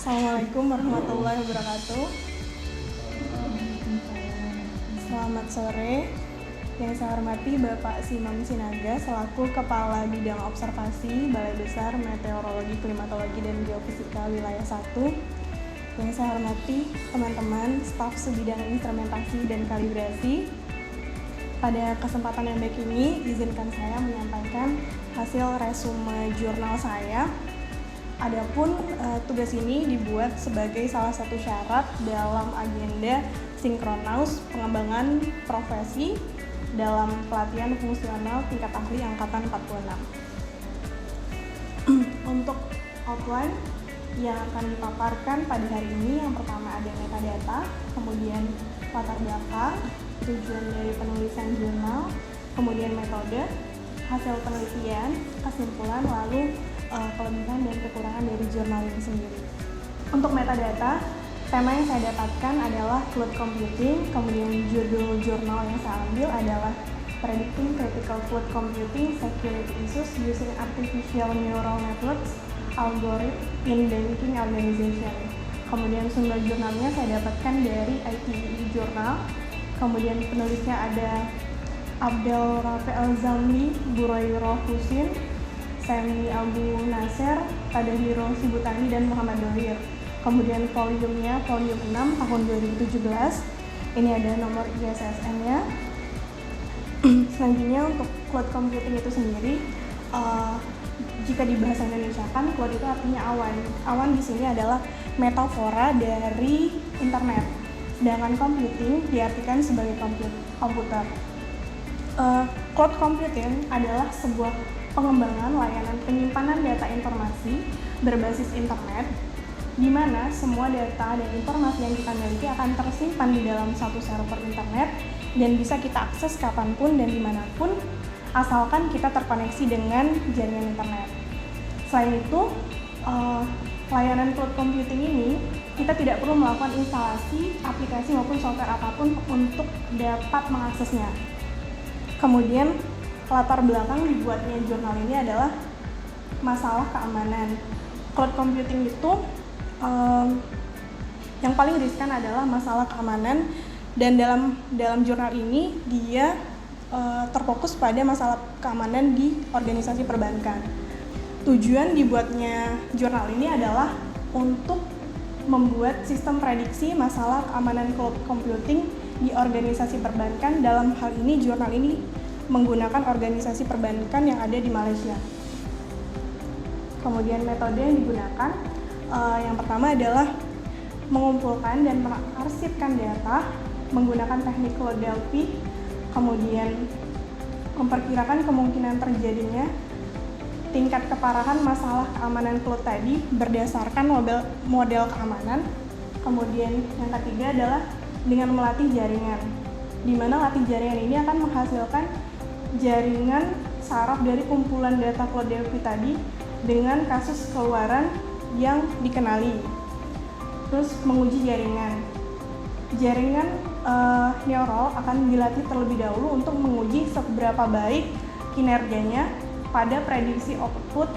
Assalamualaikum warahmatullahi wabarakatuh. Selamat sore. Yang saya hormati Bapak Simam Sinaga selaku Kepala Bidang Observasi Balai Besar Meteorologi, Klimatologi, dan Geofisika Wilayah 1. Yang saya hormati teman-teman staf sebidang instrumentasi dan kalibrasi. Pada kesempatan yang baik ini, izinkan saya menyampaikan hasil resume jurnal saya. Adapun tugas ini dibuat sebagai salah satu syarat dalam agenda sinkronus pengembangan profesi dalam pelatihan fungsional tingkat ahli angkatan 46. Untuk outline yang akan dipaparkan pada hari ini, yang pertama ada metadata, kemudian latar belakang, tujuan dari penulisan jurnal, kemudian metode, hasil penelitian, kesimpulan, lalu kelebihan dan kekurangan dari jurnal ini sendiri. Untuk metadata, tema yang saya dapatkan adalah cloud computing, kemudian judul jurnal yang saya ambil adalah Predicting Critical Cloud Computing Security Issues Using Artificial Neural Networks Algorithm in Banking Organization. Kemudian sumber jurnalnya saya dapatkan dari ITE Journal. Kemudian penulisnya ada Abdel Rafi Al-Zamli, Burayroh Husin, Semi Abu Nasser, Tadahiro Sibutani, dan Muhammad Dohir. Kemudian volumenya volume 6 tahun 2017. Ini ada nomor ISSN-nya. Selanjutnya untuk cloud computing itu sendiri, jika di bahasa Indonesia kan cloud itu artinya awan. Awan di sini adalah metafora dari internet. Sedangkan computing diartikan sebagai komputer. Cloud computing adalah sebuah pengembangan layanan penyimpanan data informasi berbasis internet, di mana semua data dan informasi yang kita miliki akan tersimpan di dalam satu server internet dan bisa kita akses kapanpun dan dimanapun, asalkan kita terkoneksi dengan jaringan internet. Selain itu, layanan cloud computing ini kita tidak perlu melakukan instalasi aplikasi maupun software apapun untuk dapat mengaksesnya. Kemudian latar belakang dibuatnya jurnal ini adalah masalah keamanan. Cloud computing itu yang paling riskan adalah masalah keamanan, dan dalam jurnal ini dia terfokus pada masalah keamanan di organisasi perbankan. Tujuan dibuatnya jurnal ini adalah untuk membuat sistem prediksi masalah keamanan cloud computing di organisasi perbankan. Dalam hal ini jurnal ini menggunakan organisasi perbankan yang ada di Malaysia. Kemudian metode yang digunakan, yang pertama adalah mengumpulkan dan mengarsipkan data menggunakan teknik Cloud Delphi, kemudian memperkirakan kemungkinan terjadinya tingkat keparahan masalah keamanan cloud tadi berdasarkan model keamanan. Kemudian yang ketiga adalah dengan melatih jaringan, di mana latih jaringan ini akan menghasilkan jaringan saraf dari kumpulan data Cloud Delphi tadi dengan kasus keluaran yang dikenali. Terus menguji jaringan. Jaringan neural akan dilatih terlebih dahulu untuk menguji seberapa baik kinerjanya pada prediksi output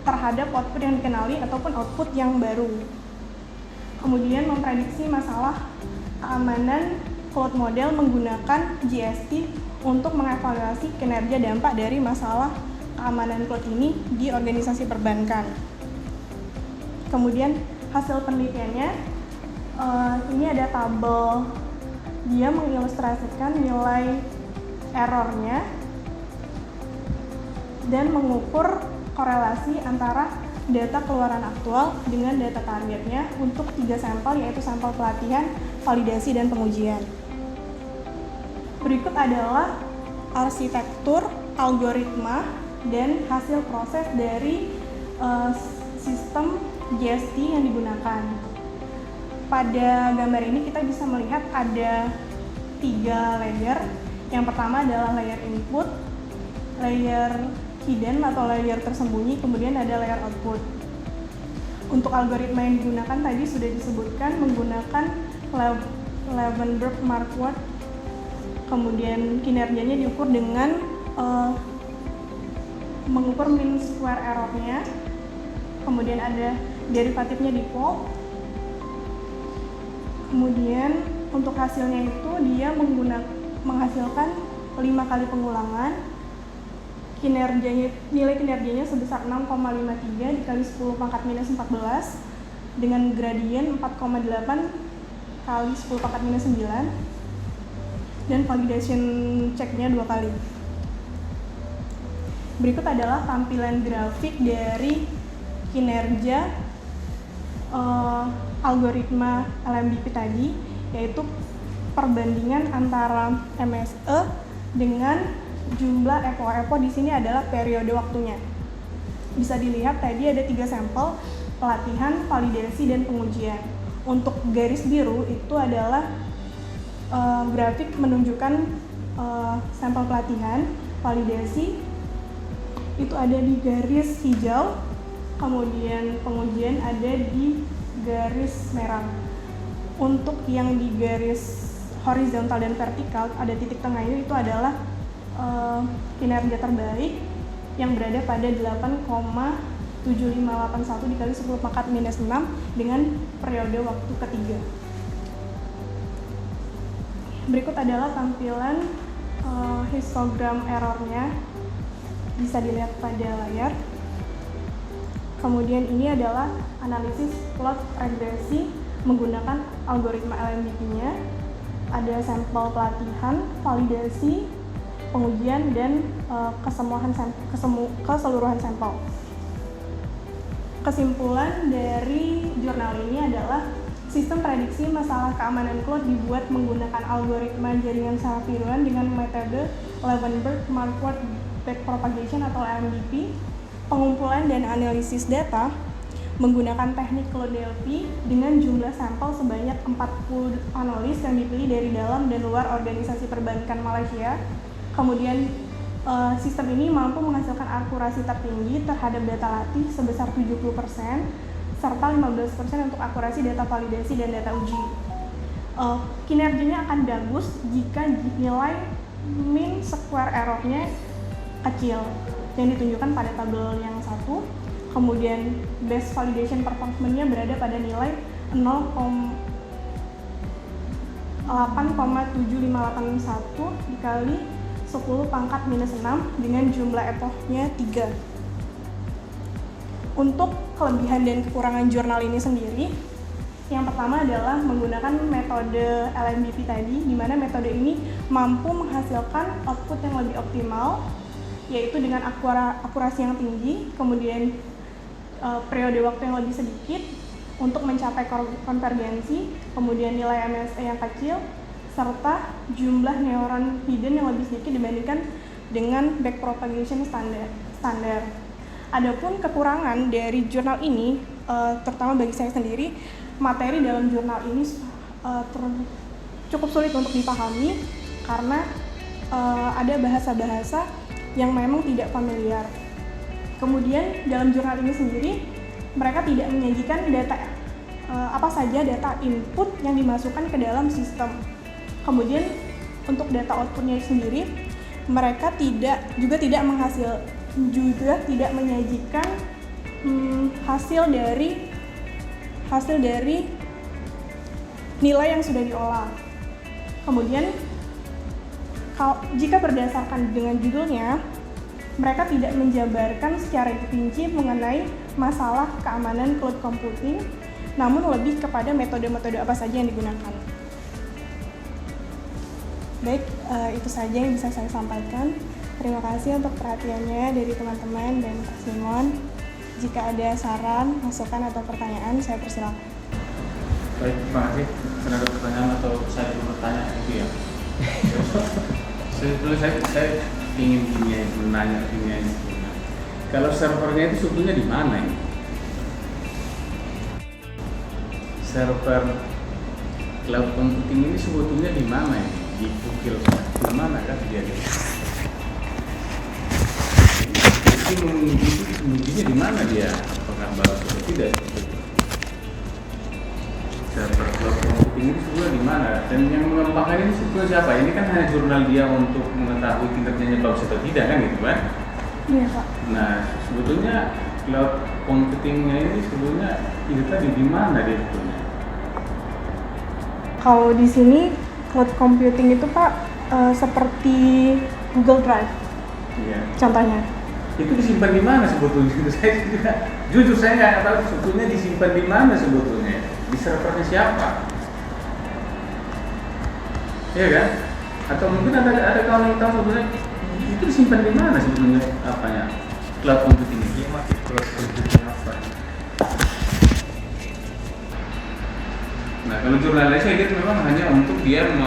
terhadap output yang dikenali ataupun output yang baru. Kemudian memprediksi masalah keamanan cloud model menggunakan GST untuk mengevaluasi kinerja dampak dari masalah keamanan cloud ini di organisasi perbankan. Kemudian hasil penelitiannya, ini ada tabel, dia mengilustrasikan nilai errornya dan mengukur korelasi antara data keluaran aktual dengan data targetnya untuk 3 sampel, yaitu sampel pelatihan, validasi, dan pengujian. Berikut adalah arsitektur, algoritma, dan hasil proses dari sistem GST yang digunakan. Pada gambar ini kita bisa melihat ada 3 layer. Yang pertama adalah layer input, layer hidden atau layer tersembunyi, kemudian ada layer output. Untuk algoritma yang digunakan tadi sudah disebutkan menggunakan Leavenworth-Marquardt. Kemudian kinerjanya diukur dengan mengukur mean square error-nya. Kemudian ada derivatifnya default, Kemudian untuk hasilnya itu dia menghasilkan 5 kali pengulangan, nilai kinerjanya sebesar 6,53 dikali 10 pangkat minus 14 dengan gradien 4,8 kali 10 pangkat minus 9 dan validation checknya 2 kali. Berikut adalah tampilan grafik dari kinerja algoritma LMDP tadi, yaitu perbandingan antara MSE dengan jumlah EPO di sini adalah periode waktunya. Bisa dilihat tadi ada 3 sampel, pelatihan, validasi, dan pengujian. Untuk garis biru itu adalah grafik menunjukkan sampel pelatihan, validasi itu ada di garis hijau, kemudian pengujian ada di garis merah. Untuk yang di garis horizontal dan vertikal ada titik tengahnya, itu adalah kinerja terbaik yang berada pada 8,7581 dikali 10 pangkat minus 6 dengan periode waktu ketiga. Berikut adalah tampilan histogram errornya, bisa dilihat pada layar. Kemudian ini adalah analisis plot regresi menggunakan algoritma LMDP-nya. Ada sampel pelatihan, validasi, pengujian, dan keseluruhan sampel. Kesimpulan dari jurnal ini adalah sistem prediksi masalah keamanan cloud dibuat menggunakan algoritma jaringan secara tiruan dengan metode Levenberg-Marquardt backpropagation atau LMDP, pengumpulan dan analisis data menggunakan teknik Cloud-DLP dengan jumlah sampel sebanyak 40 analis yang dipilih dari dalam dan luar organisasi perbankan Malaysia. Kemudian sistem ini mampu menghasilkan akurasi tertinggi terhadap data latih sebesar 70%, serta 15% untuk akurasi data validasi dan data uji. Kinerjanya akan bagus jika nilai mean square error-nya kecil, yang ditunjukkan pada tabel yang satu. Kemudian base validation performance-nya berada pada nilai 8,75581 dikali 10 pangkat minus 6 dengan jumlah epochnya 3. Untuk kelebihan dan kekurangan jurnal ini sendiri, yang pertama adalah menggunakan metode LMDP tadi, di mana metode ini mampu menghasilkan output yang lebih optimal, yaitu dengan akurasi yang tinggi, kemudian periode waktu yang lebih sedikit untuk mencapai konvergensi, kemudian nilai MSE yang kecil, serta jumlah neuron hidden yang lebih sedikit dibandingkan dengan backpropagation standar. Adapun kekurangan dari jurnal ini, terutama bagi saya sendiri, materi dalam jurnal ini cukup sulit untuk dipahami karena ada bahasa-bahasa yang memang tidak familiar. Kemudian dalam jurnal ini sendiri, mereka tidak menyajikan data apa saja data input yang dimasukkan ke dalam sistem. Kemudian untuk data outputnya sendiri, mereka tidak menyajikan hasil dari nilai yang sudah diolah. Kemudian jika berdasarkan dengan judulnya, mereka tidak menjabarkan secara rinci mengenai masalah keamanan cloud computing, namun lebih kepada metode-metode apa saja yang digunakan. Baik, itu saja yang bisa saya sampaikan. Terima kasih untuk perhatiannya dari teman-teman dan Pak Simon. Jika ada saran, masukan, atau pertanyaan, saya persilakan. Baik, terima kasih. Ada pertanyaan atau saya ingin bertanya itu ya? Saya ingin menanya ini. Kalau servernya itu sebetulnya di mana ini? Server cloud computing ini sebetulnya di mana ini? Di Pukil, di mana kan dia? Itu mengujinya di mana dia? Apakah bagus atau tidak? Server cloud computing ini sebetulnya di mana? Dan yang mengembangkan ini sebetulnya siapa? Ini kan hanya jurnal dia untuk mengetahui kinerjanya bagus atau tidak kan gitu kan? Iya Pak. Nah sebetulnya cloud computingnya ini sebetulnya itu tadi di mana dia sebetulnya? Kalau di sini cloud computing itu Pak seperti Google Drive Iya. contohnya. Itu disimpan di mana sebetulnya? Saya juga, jujur saya nggak tahu sebetulnya disimpan di mana sebetulnya. Di servernya siapa? Iya kan? Atau mungkin ada kawan yang tahu sebetulnya itu disimpan di mana sebetulnya apanya? Cloud computing ini. Dia masih cloud computing apa? Nah, kalau jurnalis saya kira memang hanya untuk dia yang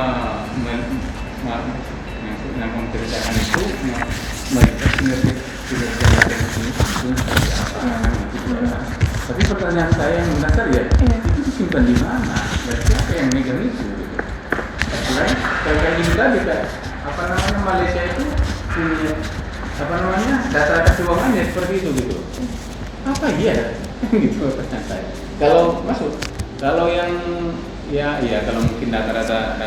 menceritakan itu melihat kinerja seperti apa. Tapi pertanyaan saya yang mendasar ya, itu disimpan di mana? Dan siapa yang megang itu? Selain kayak gitu tadi Kak, apa namanya Malaysia itu punya apa namanya data-data keuangannya seperti itu gitu. Apa iya? Gitu pertanyaan saya. Kalau masuk, kalau yang ya kalau mungkin data-data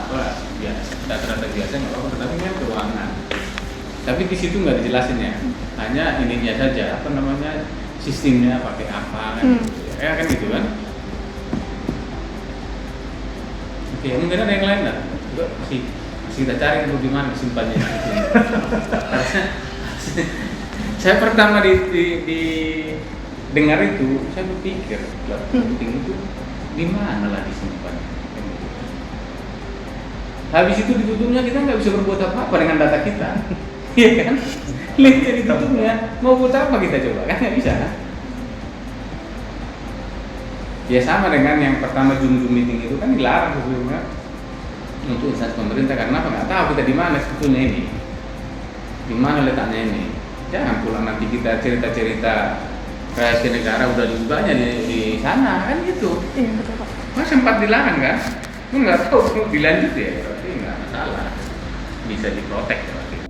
apa ya data-data biasa nggak apa-apa, tapi kan keuangan. Tapi di situ nggak dijelasin ya, hanya ininya saja apa namanya sistemnya pakai apa kan, ya kan gitu kan. Oke, mungkin ada yang lain nggak? Masih kita cari dulu di mana simpannya. Saya pertama di dengar itu, saya berpikir cloud computing itu di mana lah disimpan. Habis itu ditutupnya kita nggak bisa berbuat apa-apa dengan data kita, iya kan? Linknya ditutupnya, mau buat apa kita coba? Kan nggak bisa kan? Ya sama dengan yang pertama Zoom meeting itu kan dilarang sebelumnya untuk instansi pemerintah karena apa? Nggak tahu kita di mana sebetulnya ini, di mana letaknya ini. Jangan pulang nanti kita cerita-cerita rahasia negara udah diubahnya di sana kan gitu. Iya betul Pak. Mas sempat dilarang kan? Nggak tahu dilanjut ya, berarti nggak masalah, bisa diprotek.